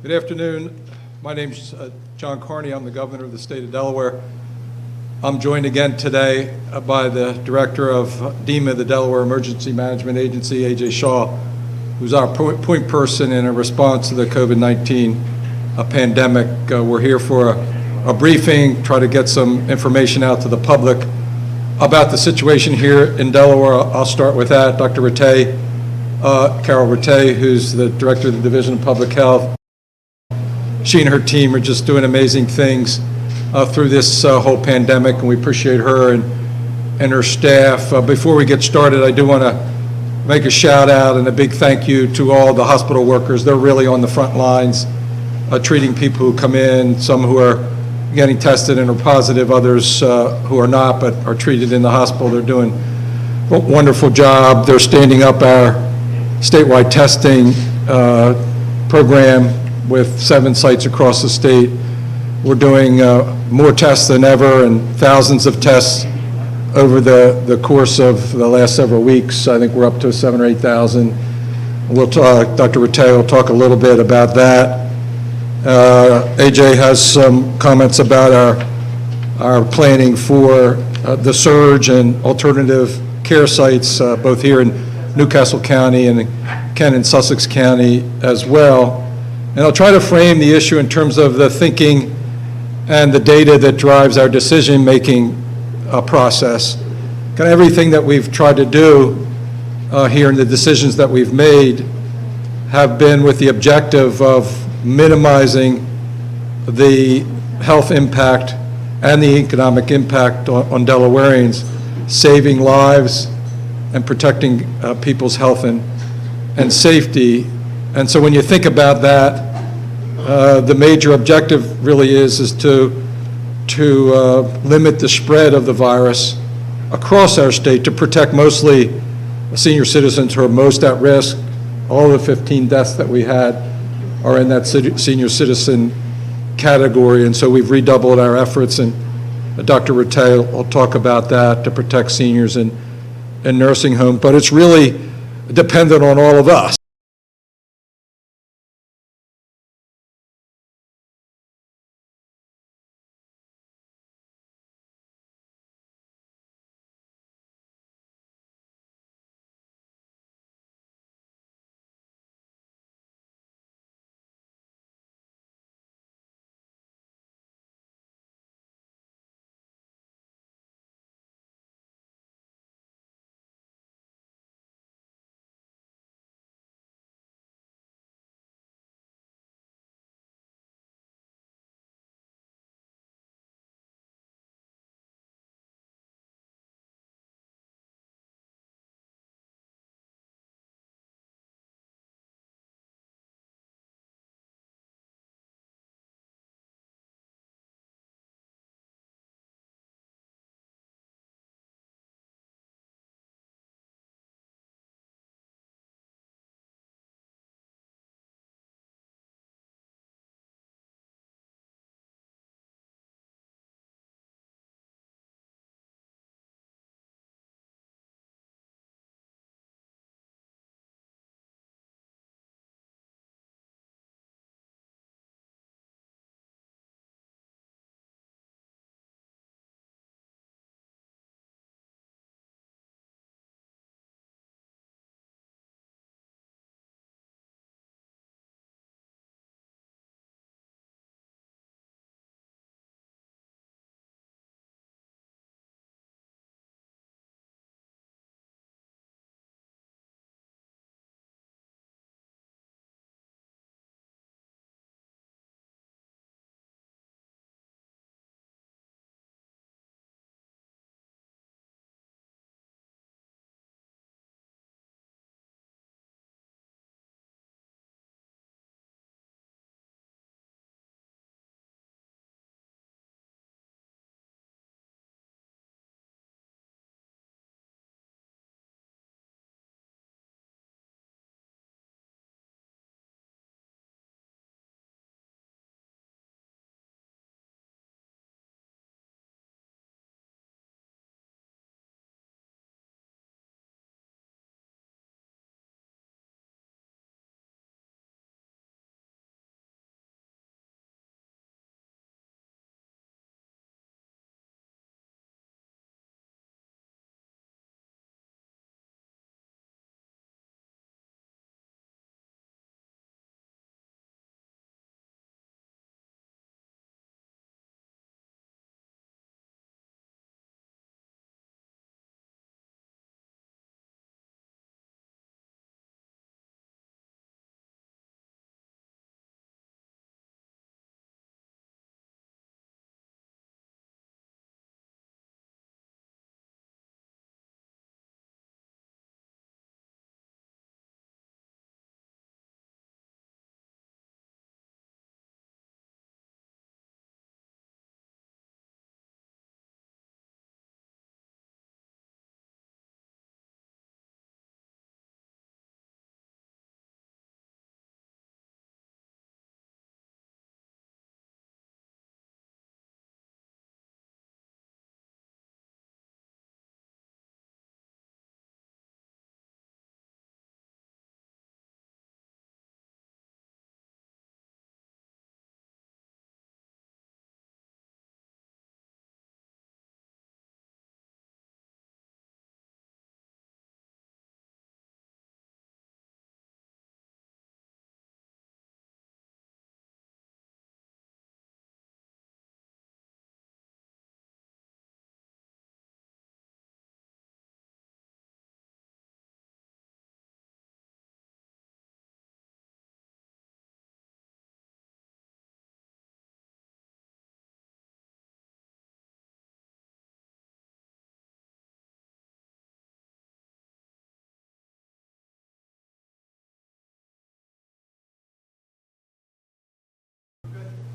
Good afternoon. My name's John Carney. I'm the governor of the state of Delaware. I'm joined again today by the director of DEMA, the Delaware Emergency Management Agency, A.J. Shaw, who's our point person in a response to the COVID-19 pandemic. We're here for a briefing, try to get some information out to the public about the situation here in Delaware. I'll start with that. Dr. Rattay, Carol Rattay, who's the director of the Division of Public Health. She and her team are just doing amazing things through this whole pandemic, and we appreciate her and her staff. Before we get started, I do want to make a shout out and a big thank you to all the hospital workers. They're really on the front lines, treating people who come in, some who are getting tested and are positive, others who are not but are treated in the hospital. They're doing a wonderful job. They're standing up our statewide testing program with 7 sites across the state. We're doing more tests than ever and thousands of tests over the course of the last several weeks. I think we're up to 7,000 or 8,000. We'll talk, Dr. Rattay will talk a little bit about that. AJ has some comments about our planning for the surge and alternative care sites, both here in Newcastle County and Kent and Sussex County as well. And I'll try to frame the issue in terms of the thinking and the data that drives our decision-making process. Kind of everything that we've tried to do here and the decisions that we've made have been with the objective of minimizing the health impact and the economic impact on Delawareans, saving lives and protecting people's health and safety. And so when you think about that, the major objective really is to limit the spread of the virus across our state, to protect mostly senior citizens who are most at risk. All the 15 deaths that we had are in that senior citizen category, and so we've redoubled our efforts, and Dr. Rattay will talk about that, to protect seniors in nursing homes. But it's really dependent on all of us.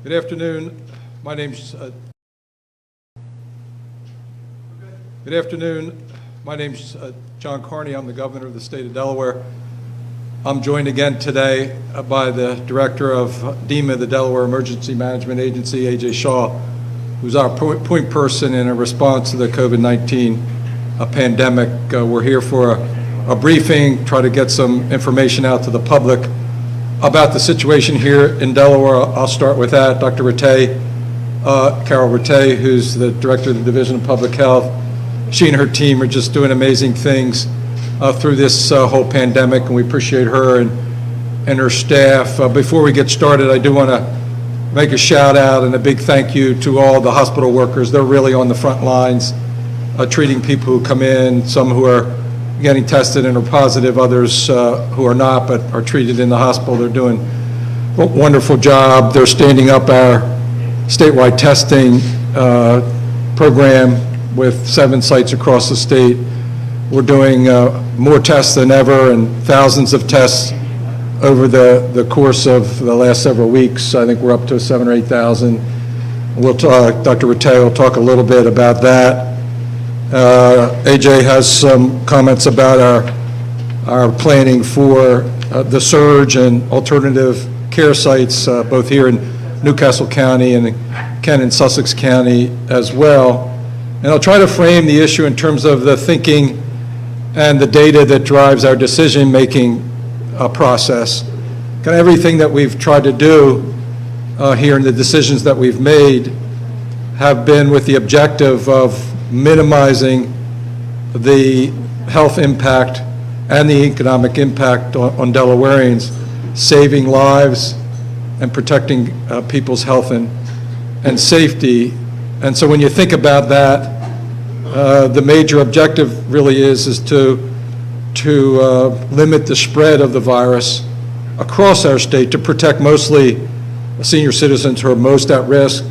Good afternoon. My name's Good afternoon. My name's John Carney. I'm the governor of the state of Delaware. I'm joined again today by the director of DEMA, the Delaware Emergency Management Agency, A.J. Shaw, who's our point person in a response to the COVID-19 pandemic. We're here for a briefing, try to get some information out to the public about the situation here in Delaware. I'll start with that. Dr. Carol Rattay, who's the director of the Division of Public Health, she and her team are just doing amazing things through this whole pandemic, and we appreciate her and her staff. Before we get started, I do want to make a shout out and a big thank you to all the hospital workers. They're really on the front lines treating people who come in, some who are getting tested and are positive, others who are not but are treated in the hospital. They're doing a wonderful job. They're standing up our statewide testing program with 7 sites across the state. We're doing more tests than ever and thousands of tests over the course of the last several weeks. I think we're up to 7,000 or 8,000. We'll talk, Dr. Rattay will talk a little bit about that. AJ has some comments about our planning for the surge and alternative care sites, both here in Newcastle County and Kent and Sussex County as well. And I'll try to frame the issue in terms of the thinking and the data that drives our decision-making process. Kind of everything that we've tried to do here and the decisions that we've made have been with the objective of minimizing the health impact and the economic impact on Delawareans, saving lives and protecting people's health and safety. And so when you think about that, the major objective really is to limit the spread of the virus across our state, to protect mostly senior citizens who are most at risk.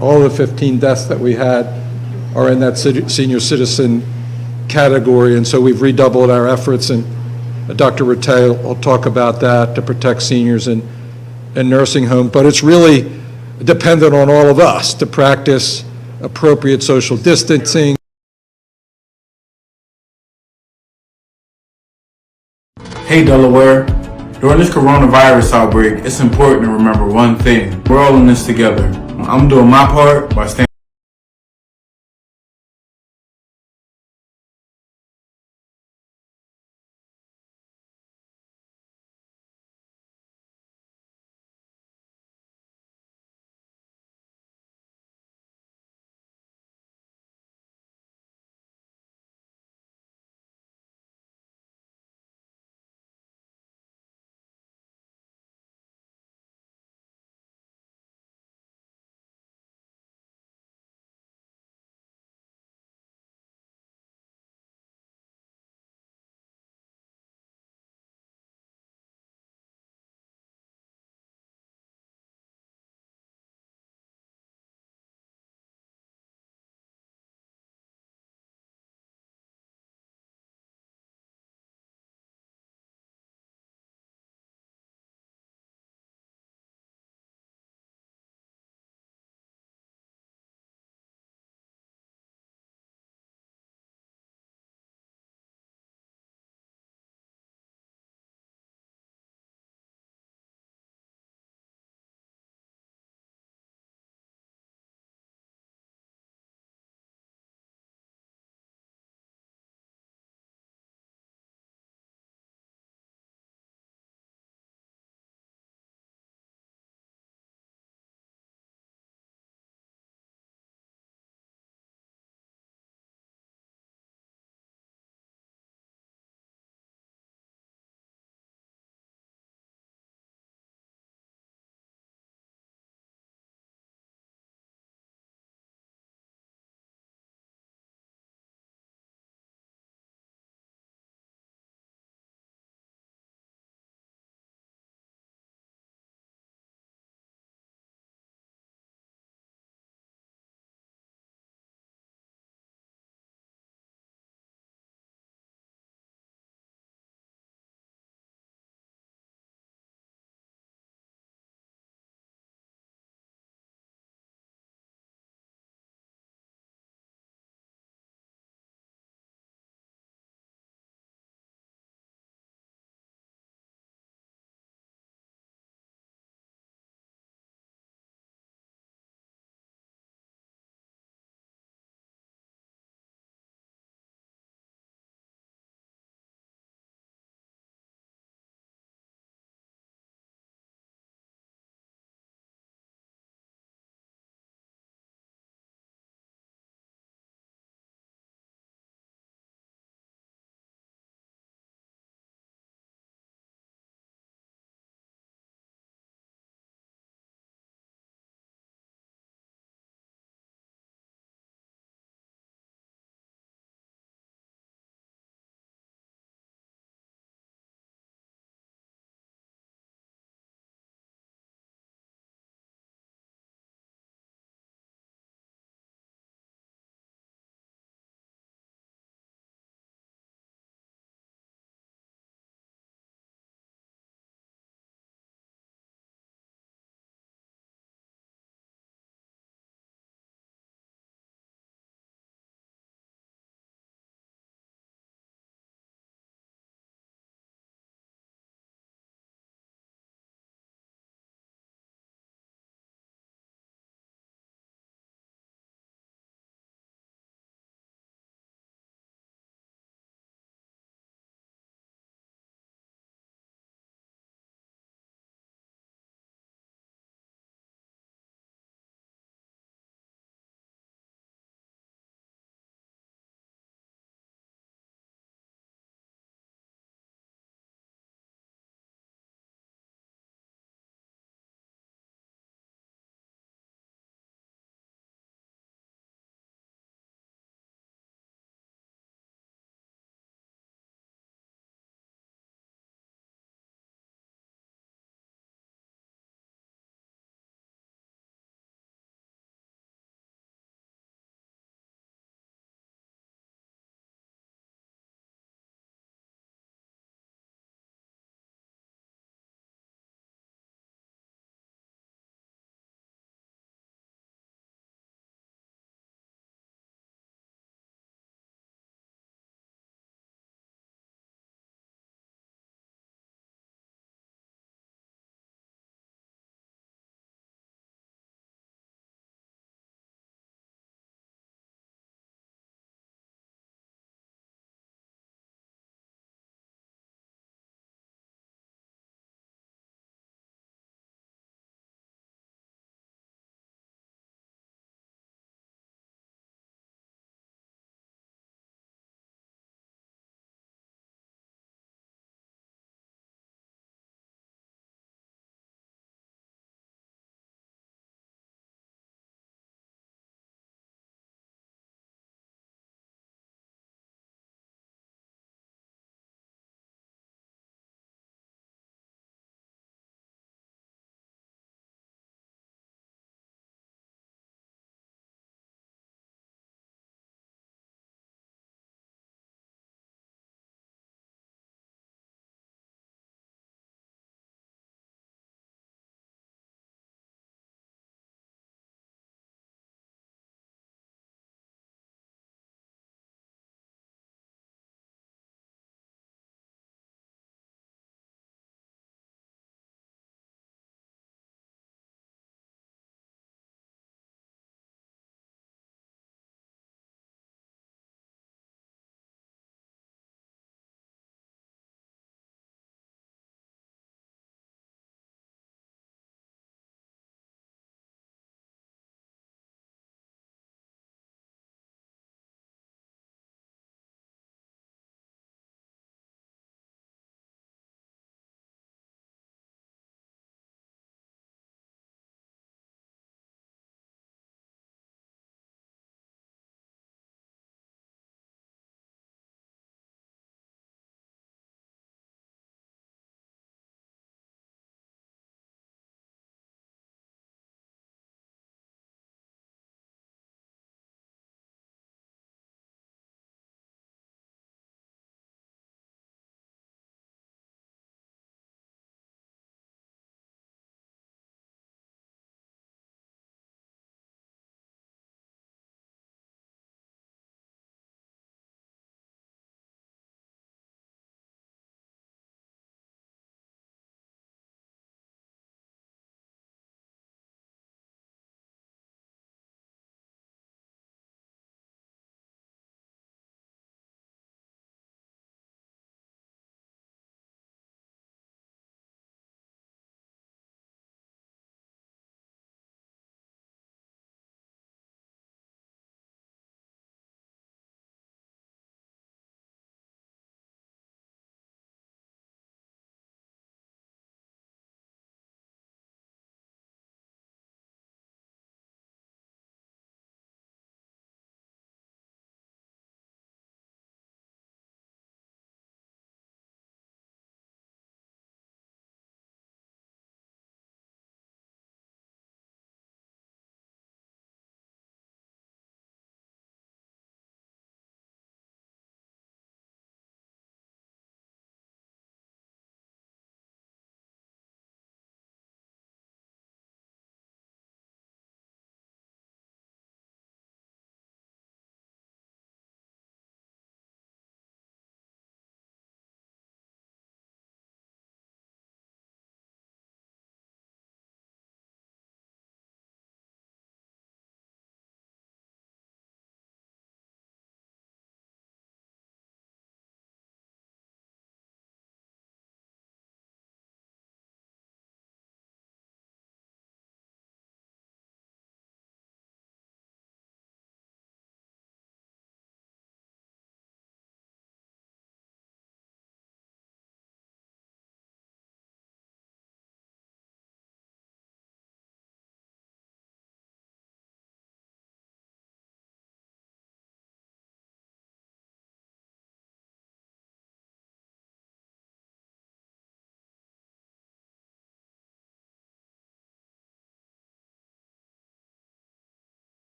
All the 15 deaths that we had are in that senior citizen category, and so we've redoubled our efforts, and Dr. Rattay will talk about that, to protect seniors in nursing homes. But it's really dependent on all of us to practice appropriate social distancing. Hey Delaware, during this coronavirus outbreak, it's important to remember one thing. We're all in this together. I'm doing my part by staying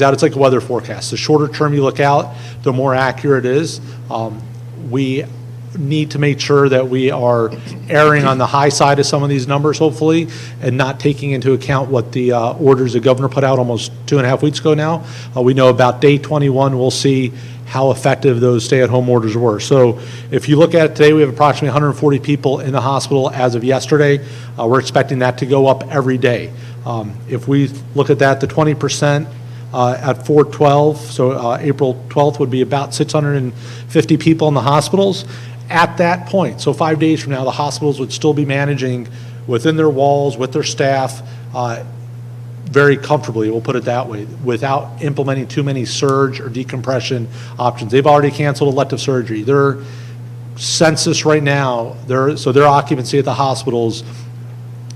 is out. It's like a weather forecast. The shorter term you look out, the more accurate it is. We need to make sure that we are erring on the high side of some of these numbers, hopefully, and not taking into account what the orders the governor put out almost 2.5 weeks ago now. We know about day 21, we'll see how effective those stay-at-home orders were. So if you look at it today, we have approximately 140 people in the hospital as of yesterday. We're expecting that to go up every day. If we look at that, the 20% at 4/12, so April 12th would be about 650 people in the hospitals. At that point, so 5 days from now, the hospitals would still be managing within their walls, with their staff, very comfortably, we'll put it that way, without implementing too many surge or decompression options. They've already canceled elective surgery. Their census right now, so their occupancy at the hospitals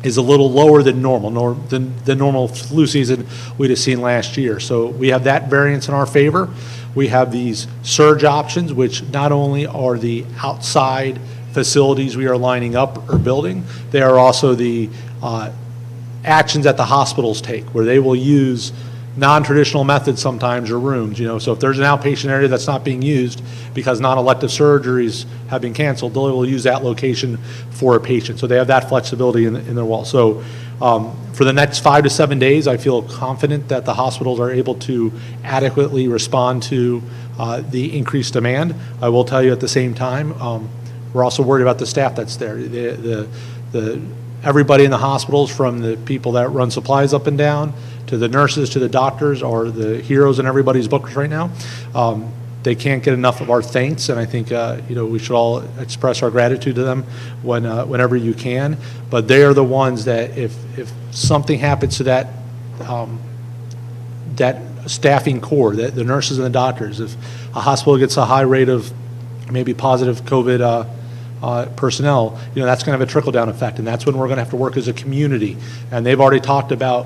is a little lower than normal, than the normal flu season we'd have seen last year. So we have that variance in our favor. We have these surge options, which not only are the outside facilities we are lining up or building, they are also the actions that the hospitals take, where they will use non-traditional methods sometimes, or rooms, so if there's an outpatient area that's not being used because non-elective surgeries have been canceled, they will use that location for a patient. So they have that flexibility in their wall. So for the next 5 to 7 days, I feel confident that the hospitals are able to adequately respond to the increased demand. I will tell you at the same time, we're also worried about the staff that's there. Everybody in the hospitals, from the people that run supplies up and down, to the nurses, to the doctors, are the heroes in everybody's books right now. They can't get enough of our thanks, and I think we should all express our gratitude to them whenever you can. But they are the ones that, if something happens to that staffing core, the nurses and the doctors, if a hospital gets a high rate of maybe positive COVID personnel, that's going to have a trickle-down effect, and that's when we're going to have to work as a community. And they've already talked about,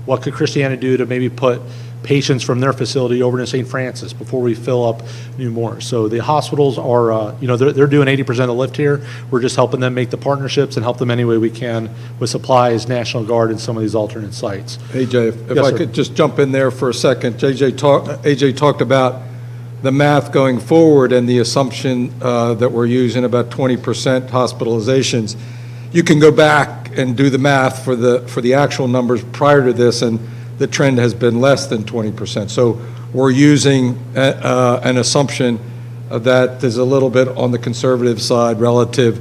what could Christiana do to maybe put patients from their facility over to St. Francis before we fill up new more. So the hospitals are, they're doing 80% of the lift here. We're just helping them make the partnerships and help them any way we can with supplies, National Guard, and some of these alternate sites. AJ, if Yes, I sir. could just jump in there for a second. AJ talked about the math going forward and the assumption that we're using about 20% hospitalizations. You can go back and do the math for the actual numbers prior to this, and the trend has been less than 20%. So we're using an assumption that is a little bit on the conservative side relative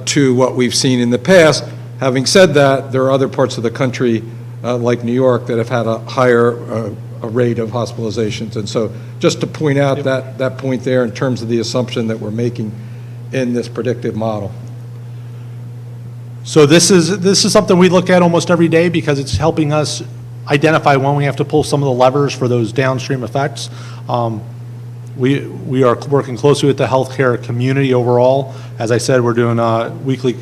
to what we've seen in the past. Having said that, there are other parts of the country, like New York, that have had a higher rate of hospitalizations. And so just to point out that point there in terms of the assumption that we're making in this predictive model. So this is something we look at almost every day, because it's helping us identify when we have to pull some of the levers for those downstream effects. We are working closely with the healthcare community overall. As I said, we're doing weekly,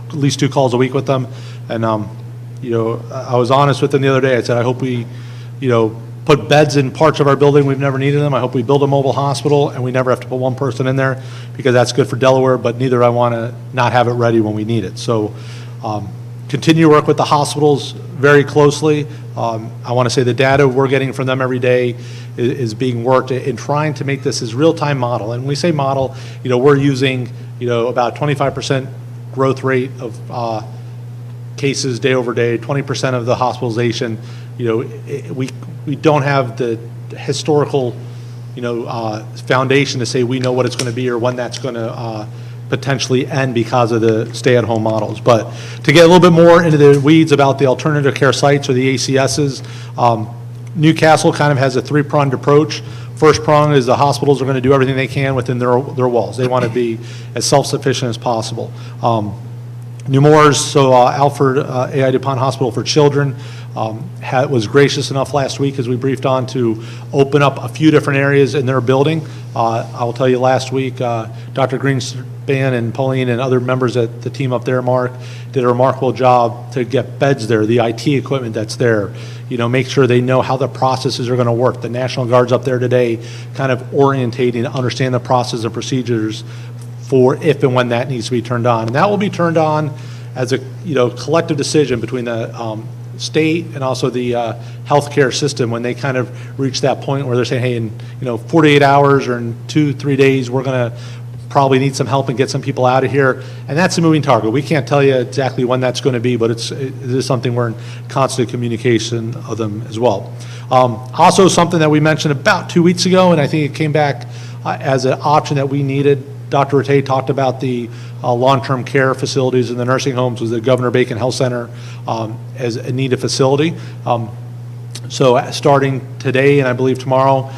at least 2 calls a week with them. And I was honest with them the other day. I said, I hope we put beds in parts of our building we've never needed them. I hope we build a mobile hospital and we never have to put one person in there, because that's good for Delaware, but neither I want to not have it ready when we need it. So continue to work with the hospitals very closely. I want to say the data we're getting from them every day is being worked in trying to make this as real-time model. And when we say model, we're using about 25% growth rate of cases day over day, 20% of the hospitalization. We don't have the historical foundation to say we know what it's going to be or when that's going to potentially end because of the stay-at-home models. But to get a little bit more into the weeds about the alternative care sites, or the ACSs, Newcastle kind of has a 3-pronged approach. First prong is the hospitals are going to do everything they can within their walls. They want to be as self-sufficient as possible. Nemours, so Alfred A.I. DuPont Hospital for Children, was gracious enough last week, as we briefed on, to open up a few different areas in their building. I will tell you, last week, Dr. Greenspan and Pauline and other members of the team up there, Mark, did a remarkable job to get beds there, the IT equipment that's there, make sure they know how the processes are going to work. The National Guard's up there today kind of orientating to understand the process and procedures for if and when that needs to be turned on. And that will be turned on as a collective decision between the state and also the healthcare system when they kind of reach that point where they're saying, hey, in 48 hours or in 2-3 days, we're going to probably need some help and get some people out of here. And that's a moving target. We can't tell you exactly when that's going to be, but it is something we're in constant communication of them as well. Also, something that we mentioned about 2 weeks ago, and I think it came back as an option that we needed. Dr. Rattay talked about the long-term care facilities in the nursing homes with the Governor Bacon Health Center as a needed facility. So starting today and I believe tomorrow,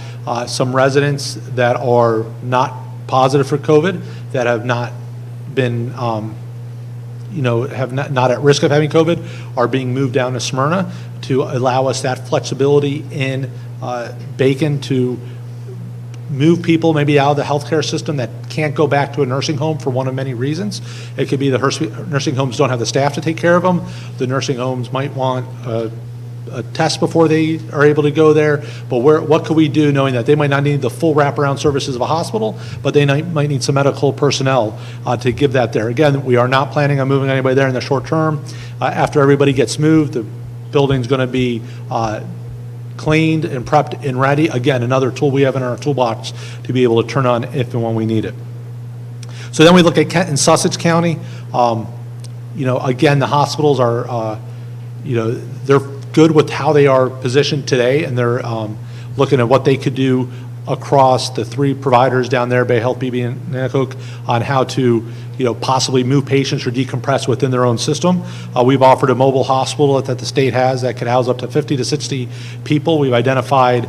some residents that are not positive for COVID, that have not been, have not at risk of having COVID, are being moved down to Smyrna to allow us that flexibility in Bacon to move people maybe out of the healthcare system that can't go back to a nursing home for one of many reasons. It could be the nursing homes don't have the staff to take care of them. The nursing homes might want a test before they are able to go there. But what could we do knowing that they might not need the full wraparound services of a hospital, but they might need some medical personnel to give that there. Again, we are not planning on moving anybody there in the short term. After everybody gets moved, the building's going to be cleaned and prepped and ready. Again, another tool we have in our toolbox to be able to turn on if and when we need it. So then we look at Kent and Sussex County. Again, the hospitals are, they're good with how they are positioned today, and they're looking at what they could do across the 3 providers down there, Bay Health, BB, and Nanticoke, on how to possibly move patients or decompress within their own system. We've offered a mobile hospital that the state has that could house up to 50 to 60 people. We've identified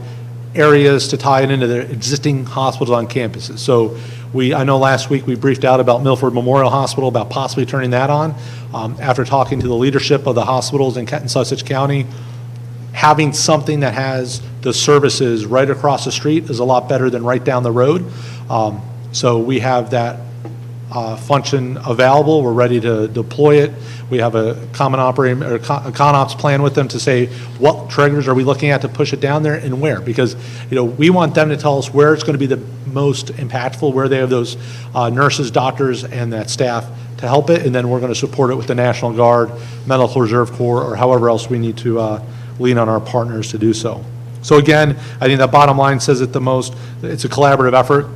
areas to tie it into their existing hospitals on campuses. So I know last week we briefed out about Milford Memorial Hospital about possibly turning that on. After talking to the leadership of the hospitals in Kent and Sussex County, having something that has the services right across the street is a lot better than right down the road. So we have that function available. We're ready to deploy it. We have a common operating or a ConOps plan with them to say what triggers are we looking at to push it down there and where, because we want them to tell us where it's going to be the most impactful, where they have those nurses, doctors, and that staff to help it, and then we're going to support it with the National Guard, Medical Reserve Corps, or however else we need to lean on our partners to do so. So again, I think that bottom line says it the most. It's a collaborative effort.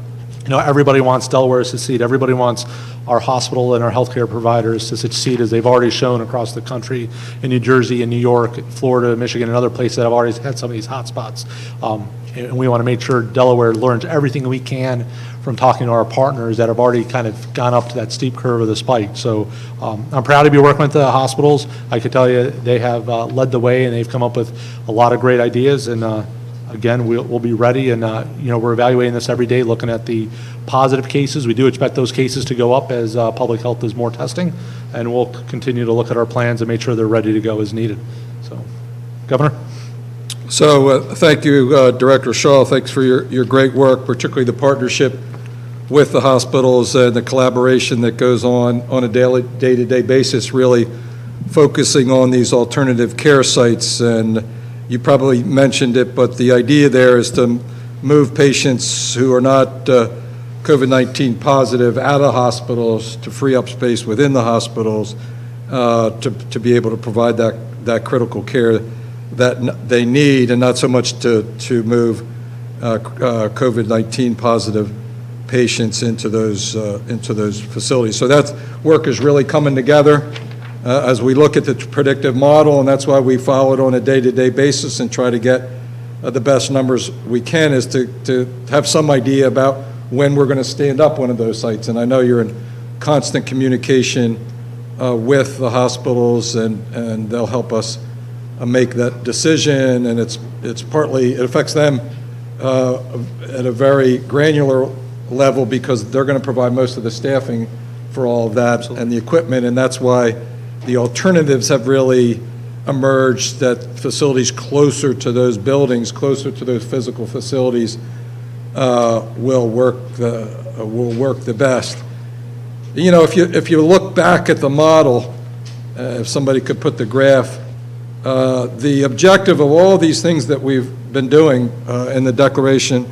Everybody wants Delaware to succeed. Everybody wants our hospital and our healthcare providers to succeed, as they've already shown across the country in New Jersey and New York, Florida, Michigan, and other places that have already had some of these hot spots. And we want to make sure Delaware learns everything we can from talking to our partners that have already kind of gone up to that steep curve of the spike. So I'm proud to be working with the hospitals. I can tell you they have led the way, and they've come up with a lot of great ideas. And again, we'll be ready, and we're evaluating this every day, looking at the positive cases. We do expect those cases to go up as public health does more testing, and we'll continue to look at our plans and make sure they're ready to go as needed. So, Governor? So thank you, Director Shaw. Thanks for your great work, particularly the partnership with the hospitals and the collaboration that goes on a day-to-day basis, really focusing on these alternative care sites. And you probably mentioned it, but the idea there is to move patients who are not COVID-19 positive out of hospitals to free up space within the hospitals to be able to provide that critical care that they need, and not so much to move COVID-19 positive patients into those facilities. So that work is really coming together as we look at the predictive model, and that's why we follow it on a day-to-day basis and try to get the best numbers we can, is to have some idea about when we're going to stand up one of those sites. And I know you're in constant communication with the hospitals, and they'll help us make that decision, and it's partly, it affects them at a very granular level, because they're going to provide most of the staffing for all of that. Absolutely. And the equipment, and that's why the alternatives have really emerged, that facilities closer to those buildings, closer to those physical facilities will work the best. If you look back at the model, if somebody could put the graph, the objective of all these things that we've been doing in the declaration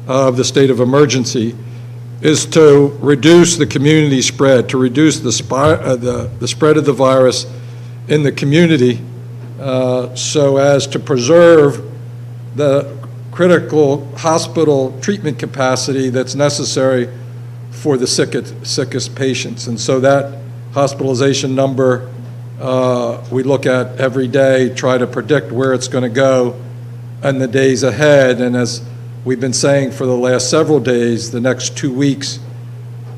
of the state of emergency is to reduce the community spread, to reduce the spread of the virus in the community, so as to preserve the critical hospital treatment capacity that's necessary for the sickest patients. And so that hospitalization number we look at every day, try to predict where it's going to go in the days ahead. And as we've been saying for the last several days, the next 2 weeks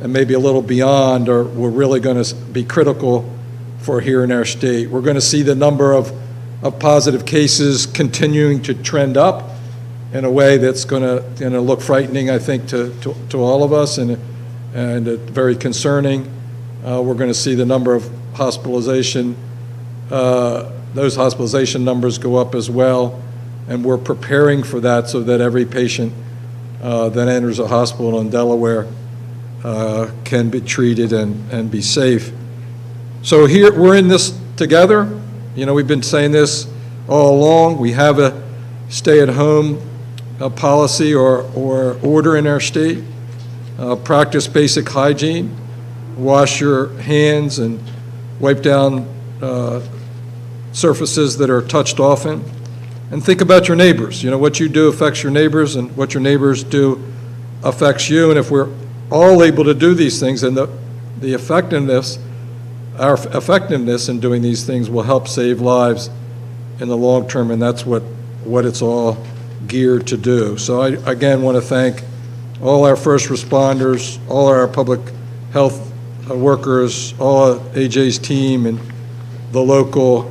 and maybe a little beyond we're really going to be critical for here in our state. We're going to see the number of positive cases continuing to trend up in a way that's going to look frightening, I think, to all of us, and very concerning. We're going to see the number of hospitalization, those hospitalization numbers go up as well, and we're preparing for that so that every patient that enters a hospital in Delaware can be treated and be safe. So here, we're in this together. You know, we've been saying this all along. We have a stay-at-home policy or order in our state. Practice basic hygiene. Wash your hands and wipe down surfaces that are touched often. And think about your neighbors. You know, what you do affects your neighbors, and what your neighbors do affects you. And if we're all able to do these things, and the effectiveness, our effectiveness in doing these things will help save lives in the long term, and that's what it's all geared to do. So I, again, want to thank all our first responders, all our public health workers, all of AJ's team, and the local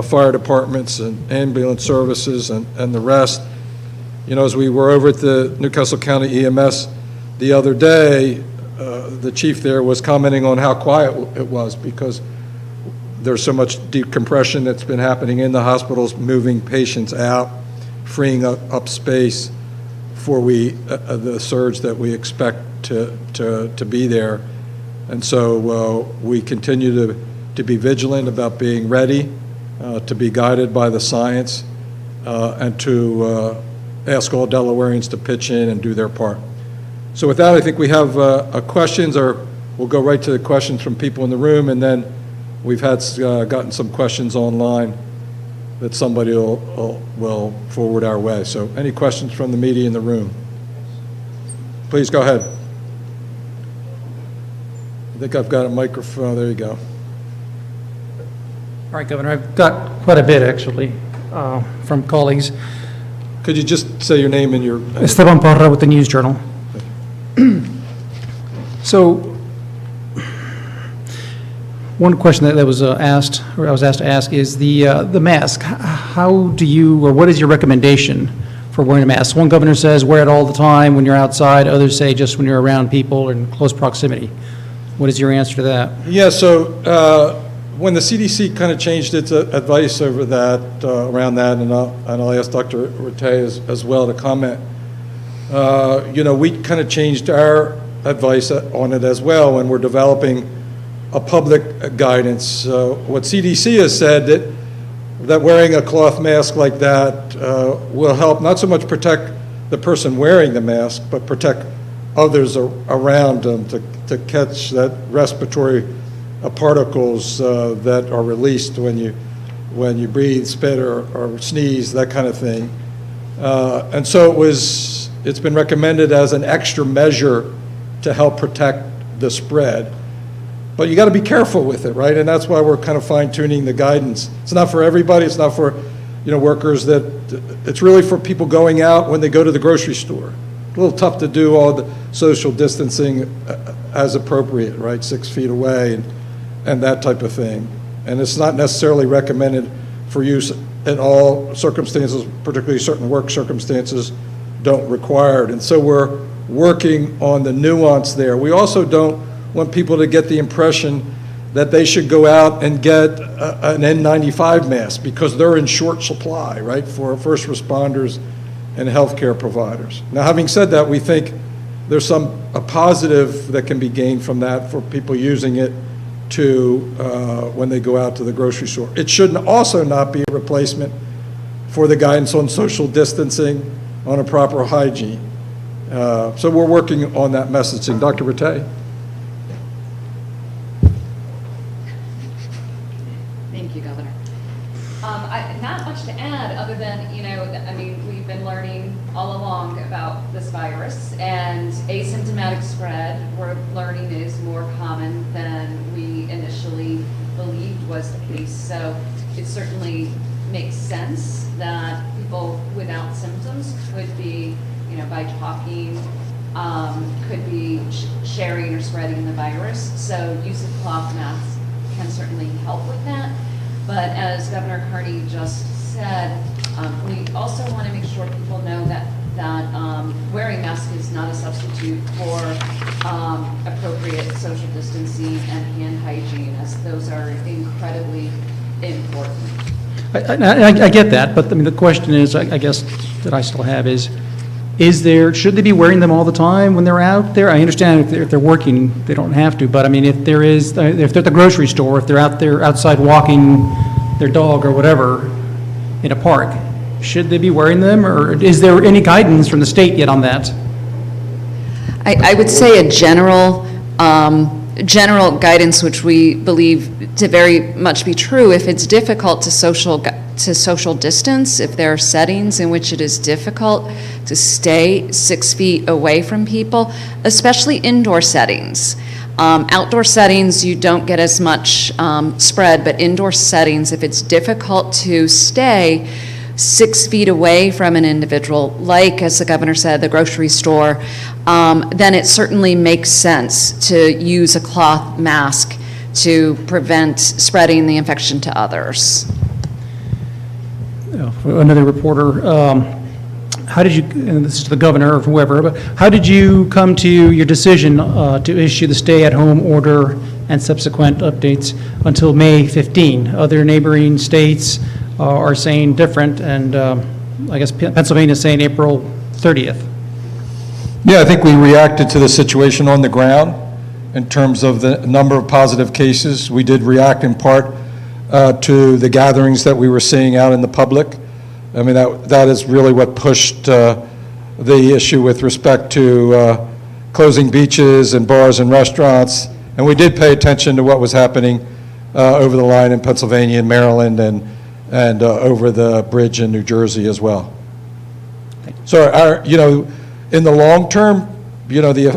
fire departments and ambulance services and the rest. You know, as we were over at the Newcastle County EMS the other day, the chief there was commenting on how quiet it was because there's so much decompression that's been happening in the hospitals, moving patients out, freeing up space for the surge that we expect to be there. And so we continue to be vigilant about being ready, to be guided by the science, and to ask all Delawareans to pitch in and do their part. So with that, I think we have questions, or we'll go right to the questions from people in the room, and then we've gotten some questions online that somebody will forward our way. So any questions from the media in the room? Please go ahead. I think I've got a microphone. There you go. All right, Governor, I've got quite a bit, actually, from colleagues. Could you just say your name and your... Esteban Parra with the News Journal. So, one question that was asked, or I was asked to ask, is the mask. How do you, or what is your recommendation for wearing a mask? One governor says wear it all the time when you're outside. Others say just when you're around people or in close proximity. What is your answer to that? Yeah, so when the CDC kind of changed its advice over that, around that, and I'll ask Dr. Rattay as well to comment, you know, we kind of changed our advice on it as well when we're developing a public guidance. What CDC has said that wearing a cloth mask like that will help not so much protect the person wearing the mask, but protect others around them to catch that respiratory particles that are released when you breathe, spit, or sneeze, that kind of thing. And so it's been recommended as an extra measure to help protect the spread. But you got to be careful with it, right? And that's why we're kind of fine-tuning the guidance. It's not for everybody. It's not for, you know, workers it's really for people going out when they go to the grocery store. A little tough to do all the social distancing as appropriate, right? 6 feet away and that type of thing. And it's not necessarily recommended for use in all circumstances, particularly certain work circumstances don't require it. And so we're working on the nuance there. We also don't want people to get the impression that they should go out and get an N95 mask because they're in short supply, right, for first responders and healthcare providers. Now, having said that, we think there's a positive that can be gained from that for people using it when they go out to the grocery store. It should also not be a replacement for the guidance on social distancing, on a proper hygiene. So we're working on that messaging. Dr. Rattay? Thank you, Governor. And asymptomatic spread, we're learning, is more common than we initially believed was the case. So it certainly makes sense that people without symptoms could be, by talking, could be sharing or spreading the virus. So use of cloth masks can certainly help with that. But as Governor Carney just said, we also want to make sure people know that wearing masks is not a substitute for appropriate social distancing and hand hygiene, as those are incredibly important. I get that, but I mean, the question is, I guess, that I still have is should they be wearing them all the time when they're out there? I understand if they're working, they don't have to, but I mean, if they're at the grocery store, if they're out there outside walking their dog or whatever in a park, should they be wearing them, or is there any guidance from the state yet on that? I would say a general guidance, which we believe to very much be true. If it's difficult to social distance, if there are settings in which it is difficult to stay 6 feet away from people, especially indoor settings. Outdoor settings, you don't get as much spread, but indoor settings, if it's difficult to stay 6 feet away from an individual, like, as the governor said, the grocery store, then it certainly makes sense to use a cloth mask to prevent spreading the infection to others. Another reporter, how did you, and this is the governor or whoever, but how did you come to your decision to issue the stay-at-home order and subsequent updates until May 15? Other neighboring states are saying different, and I guess Pennsylvania is saying April 30th. Yeah, I think we reacted to the situation on the ground in terms of the number of positive cases. We did react in part to the gatherings that we were seeing out in the public. I mean, that is really what pushed the issue with respect to closing beaches and bars and restaurants. And we did pay attention to what was happening over the line in Pennsylvania and Maryland and over the bridge in New Jersey as well. So in the long term,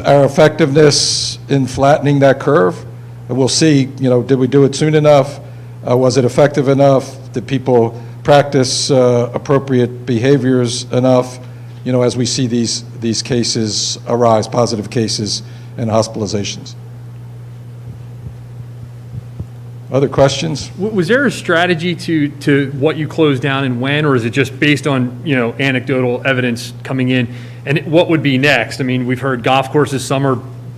our effectiveness in flattening that curve, we'll see, did we do it soon enough? Was it effective enough? Did people practice appropriate behaviors enough, as we see these cases arise, positive cases and hospitalizations? Other questions? Was there a strategy to what you closed down and when, or is it just based on, anecdotal evidence coming in? And what would be next? I mean, we've heard golf courses,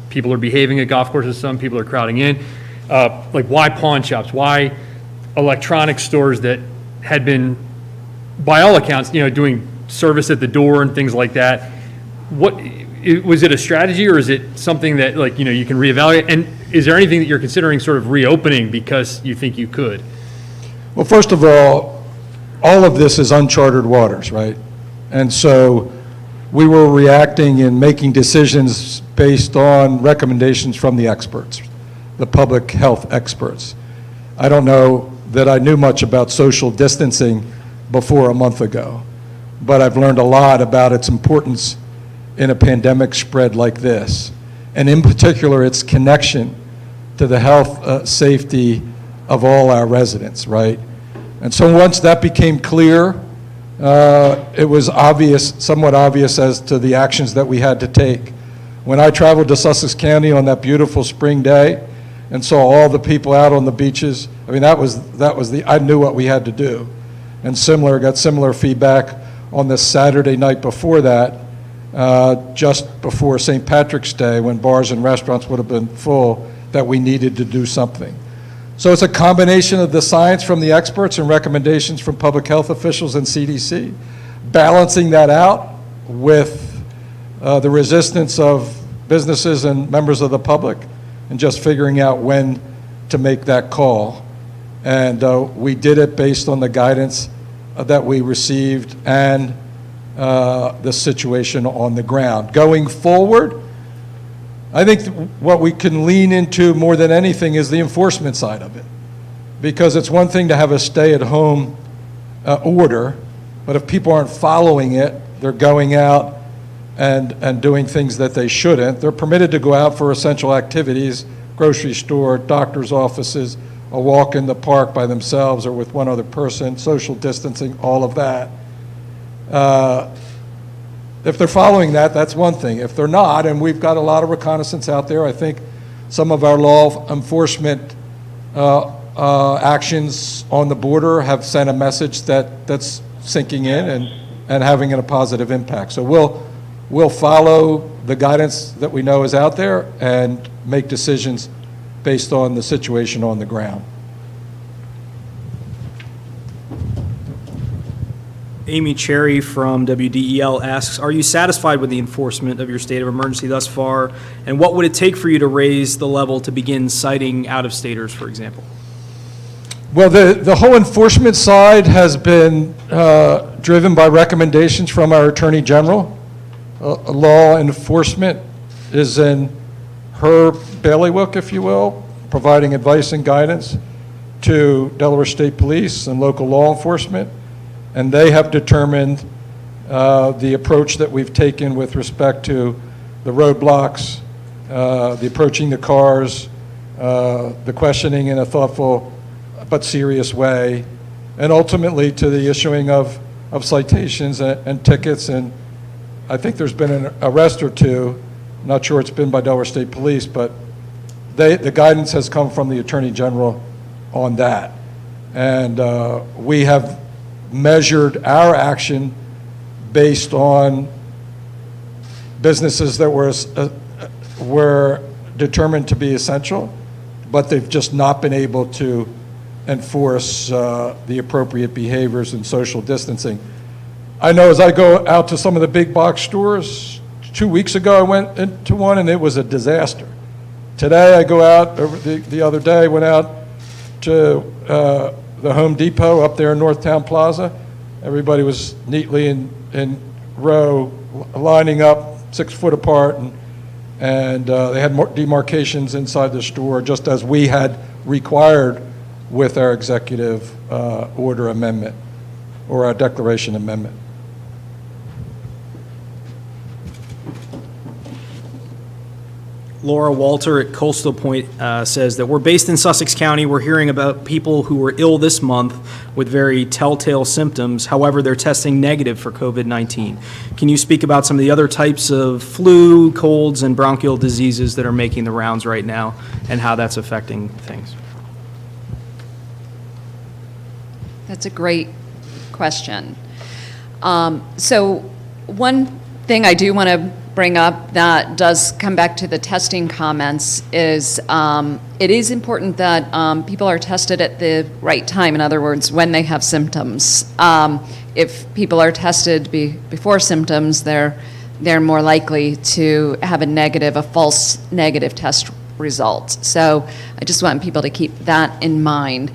people are behaving at golf courses, some people are crowding in. Why pawn shops? Why electronic stores that had been, by all accounts, doing service at the door and things like that? Was it a strategy, or is it something that you can reevaluate? And is there anything that you're considering sort of reopening because you think you could? Well, first of all of this is uncharted waters, right? And so we were reacting and making decisions based on recommendations from the experts, the public health experts. I don't know that I knew much about social distancing before a month ago, but I've learned a lot about its importance in a pandemic spread like this, and in particular its connection to the health safety of all our residents, right? And so once that became clear, it was somewhat obvious as to the actions that we had to take. When I traveled to Sussex County on that beautiful spring day and saw all the people out on the beaches, I mean, I knew what we had to do. And got similar feedback on the Saturday night before that, just before St. Patrick's Day, when bars and restaurants would have been full, that we needed to do something. So it's a combination of the science from the experts and recommendations from public health officials and CDC, balancing that out with the resistance of businesses and members of the public, and just figuring out when to make that call. And we did it based on the guidance that we received and the situation on the ground. Going forward, I think what we can lean into more than anything is the enforcement side of it. Because it's one thing to have a stay-at-home order, but if people aren't following it, they're going out and doing things that they shouldn't. They're permitted to go out for essential activities, grocery store, doctor's offices, a walk in the park by themselves or with one other person, social distancing, all of that. If they're following that, that's one thing. If they're not, and we've got a lot of reconnaissance out there, I think some of our law enforcement actions on the border have sent a message that's sinking in and having a positive impact. So we'll follow the guidance that we know is out there and make decisions based on the situation on the ground. Amy Cherry from WDEL asks, are you satisfied with the enforcement of your state of emergency thus far? And what would it take for you to raise the level to begin citing out-of-staters, for example? Well, the whole enforcement side has been driven by recommendations from our Attorney General. Law enforcement is in her bailiwick, if you will, providing advice and guidance to Delaware State Police and local law enforcement. And they have determined the approach that we've taken with respect to the roadblocks, the approaching the cars, the questioning in a thoughtful but serious way, and ultimately to the issuing of citations and tickets. And I think there's been an arrest or two. I'm not sure it's been by Delaware State Police, but the guidance has come from the Attorney General on that. And we have measured our action based on businesses that were determined to be essential, but they've just not been able to enforce the appropriate behaviors and social distancing. I know as I go out to some of the big box stores, 2 weeks ago I went into one and it was a disaster. Today I go out, the other day I went out to the Home Depot up there in Northtown Plaza. Everybody was neatly in row, lining up 6 foot apart, and they had more demarcations inside the store, just as we had required with our executive order amendment or our declaration amendment. Laura Walter at Coastal Point says that we're based in Sussex County. We're hearing about people who were ill this month with very telltale symptoms. However, they're testing negative for COVID-19. Can you speak about some of the other types of flu, colds, and bronchial diseases that are making the rounds right now and how that's affecting things? That's a great question. So one thing I do want to bring up that does come back to the testing comments is it is important that people are tested at the right time. In other words, when they have symptoms. If people are tested before symptoms, they're more likely to have a false negative test result. So I just want people to keep that in mind.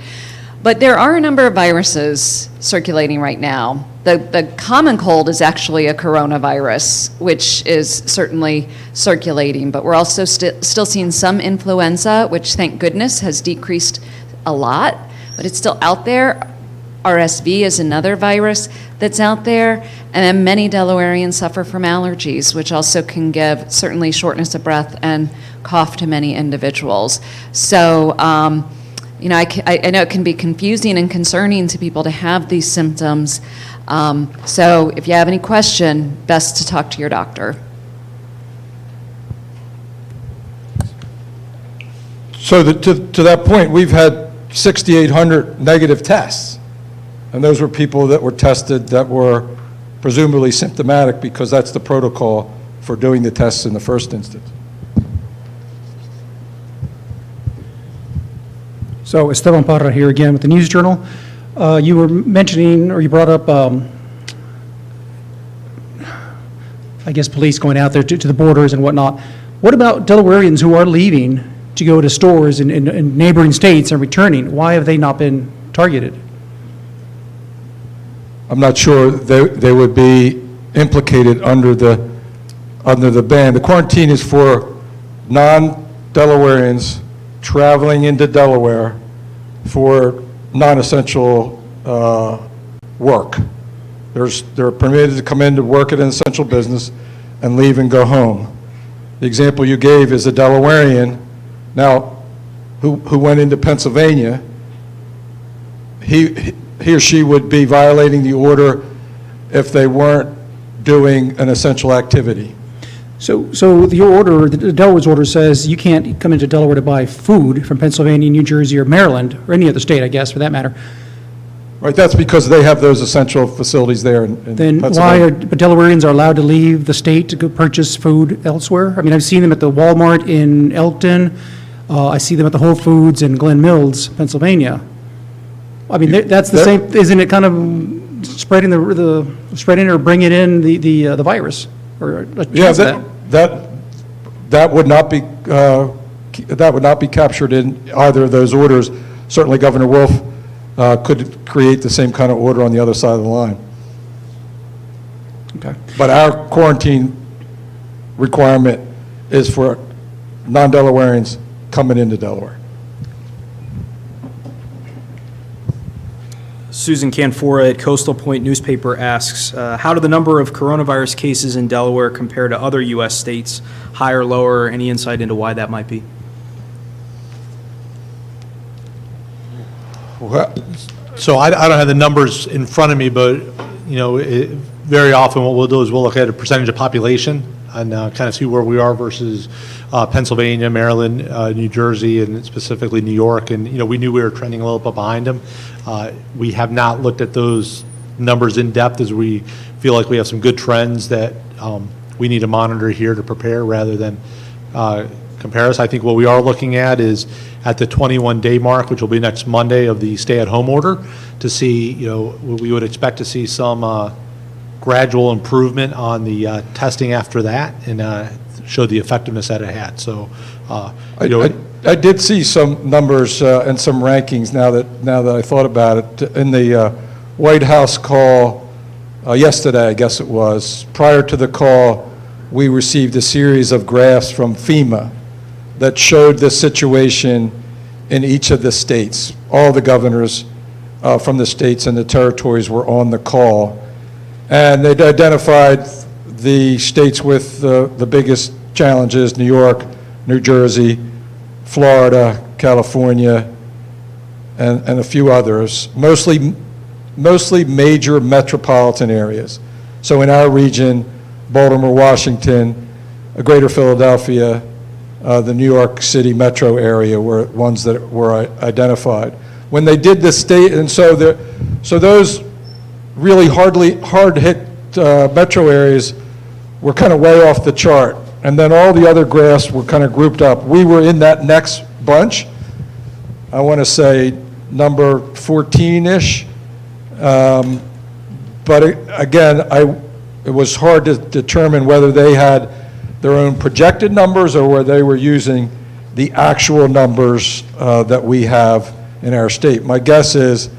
But there are a number of viruses circulating right now. The common cold is actually a coronavirus, which is certainly circulating, but we're also still seeing some influenza, which thank goodness has decreased a lot, but it's still out there. RSV is another virus that's out there, and then many Delawareans suffer from allergies, which also can give certainly shortness of breath and cough to many individuals. So, you know, I know it can be confusing and concerning to people to have these symptoms. So if you have any question, best to talk to your doctor. So to that point, we've had 6,800 negative tests. And those were people that were tested that were presumably symptomatic, because that's the protocol for doing the tests in the first instance. So Esteban Parra here again with the News Journal. You were mentioning, or you brought up, I guess, police going out there to the borders and whatnot. What about Delawareans who are leaving to go to stores in neighboring states and returning? Why have they not been targeted? I'm not sure they would be implicated under the ban. The quarantine is for non-Delawareans traveling into Delaware for non-essential work. They're permitted to come in to work at an essential business. and leave and go home. The example you gave is a Delawarean, now, who went into Pennsylvania. He or she would be violating the order if they weren't doing an essential activity. So your order, the Delaware's order says you can't come into Delaware to buy food from Pennsylvania, New Jersey, or Maryland, or any other state, I guess, for that matter. Right, that's because they have those essential facilities there in Then why Pennsylvania. but Delawareans are allowed to leave the state to go purchase food elsewhere? I mean, I've seen them at the Walmart in Elkton. I see them at the Whole Foods in Glen Mills, Pennsylvania. I mean, that's the same, isn't it kind of spreading spreading or bringing in the virus? Or a Yeah, chance of that would not be captured in either of those orders. Certainly Governor Wolf could create the same kind of order on the other side of the line. Okay. But our quarantine requirement is for non-Delawareans coming into Delaware. Susan Canfora at Coastal Point newspaper asks, how do the number of coronavirus cases in Delaware compare to other U.S. states? Higher, lower? Any insight into why that might be? So I don't have the numbers in front of me, but, you know, very often what we'll do is we'll look at a percentage of population and kind of see where we are versus Pennsylvania, Maryland, New Jersey, and specifically New York. And, you know, we knew we were trending a little bit behind them. We have not looked at those numbers in depth, as we feel like we have some good trends that we need to monitor here to prepare rather than compare us. I think what we are looking at is at the 21-day mark, which will be next Monday, of the stay-at-home order, to see, you know, we would expect to see some gradual improvement on the testing after that, and show the effectiveness that it had. So, you know, I did see some numbers and some rankings now that I thought about it. In the White House call yesterday, I guess it was, prior to the call, we received a series of graphs from FEMA that showed the situation in each of the states. All the governors from the states and the territories were on the call. And they'd identified the states with the biggest challenges: New York, New Jersey, Florida, California, and a few others, mostly major metropolitan areas. So in our region, Baltimore, Washington, Greater Philadelphia, the New York City metro area were ones that were identified. When they did the state, and so those really hard-hit metro areas were kind of way off the chart. And then all the other graphs were kind of grouped up. We were in that next bunch. I want to say number 14-ish. But again, it was hard to determine whether they had their own projected numbers or whether they were using the actual numbers that we have in our state. My guess is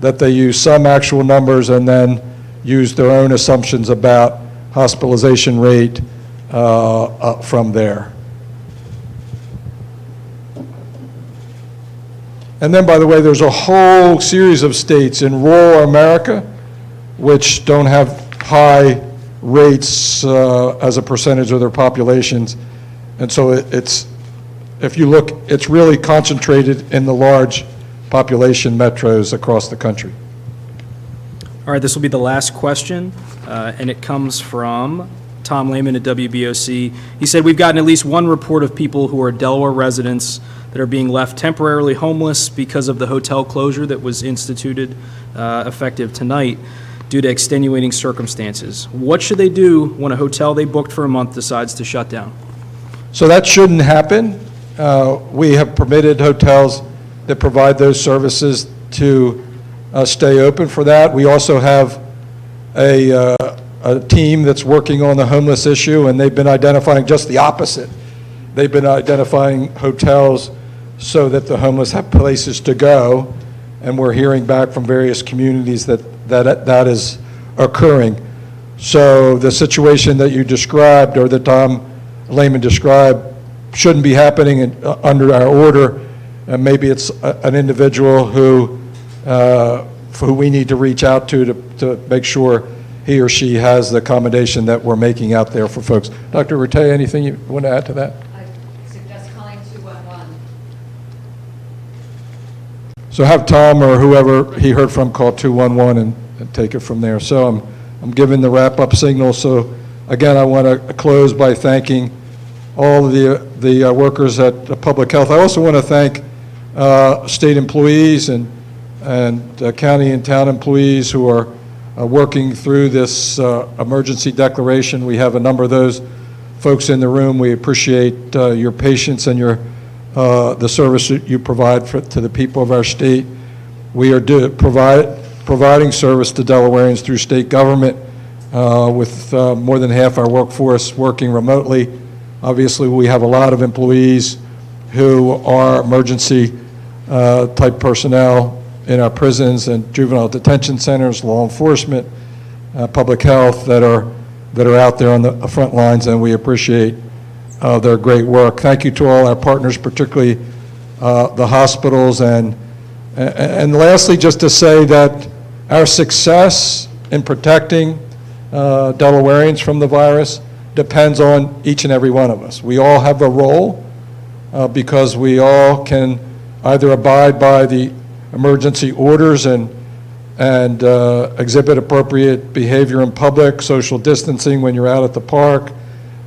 that they use some actual numbers and then use their own assumptions about hospitalization rate from there. And then, by the way, there's a whole series of states in rural America which don't have high rates as a percentage of their populations. And so if you look, it's really concentrated in the large population metros across the country. All right, this will be the last question, and it comes from Tom Lehman at WBOC. He said, we've gotten at least one report of people who are Delaware residents that are being left temporarily homeless because of the hotel closure that was instituted effective tonight due to extenuating circumstances. What should they do when a hotel they booked for a month decides to shut down? So that shouldn't happen. We have permitted hotels that provide those services to stay open for that. We also have a team that's working on the homeless issue, and they've been identifying just the opposite. They've been identifying hotels so that the homeless have places to go, and we're hearing back from various communities that is occurring. So the situation that you described, or that Tom Lehman described, shouldn't be happening under our order. And maybe it's an individual who we need to reach out to make sure he or she has the accommodation that we're making out there for folks. Dr. Rattay, anything you want to add to that? I suggest calling 211. So have Tom or whoever he heard from call 211 and take it from there. So I'm giving the wrap-up signal. So again, I want to close by thanking all of the workers at Public Health. I also want to thank state employees and county and town employees who are working through this emergency declaration. We have a number of those folks in the room. We appreciate your patience and the service that you provide to the people of our state. We are providing service to Delawareans through state government with more than half our workforce working remotely. Obviously, we have a lot of employees who are emergency type personnel in our prisons and juvenile detention centers, law enforcement, public health that are out there on the front lines, and we appreciate their great work. Thank you to all our partners, particularly the hospitals, and lastly, just to say that our success in protecting Delawareans from the virus depends on each and every one of us. We all have a role because we all can either abide by the emergency orders and exhibit appropriate behavior in public, social distancing when you're out at the park.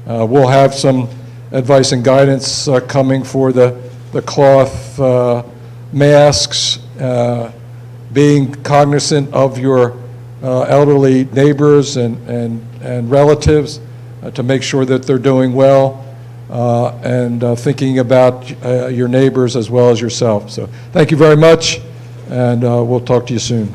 We'll have some advice and guidance coming for the cloth masks, being cognizant of your elderly neighbors and relatives to make sure that they're doing well, and thinking about your neighbors as well as yourself. So thank you very much, and we'll talk to you soon.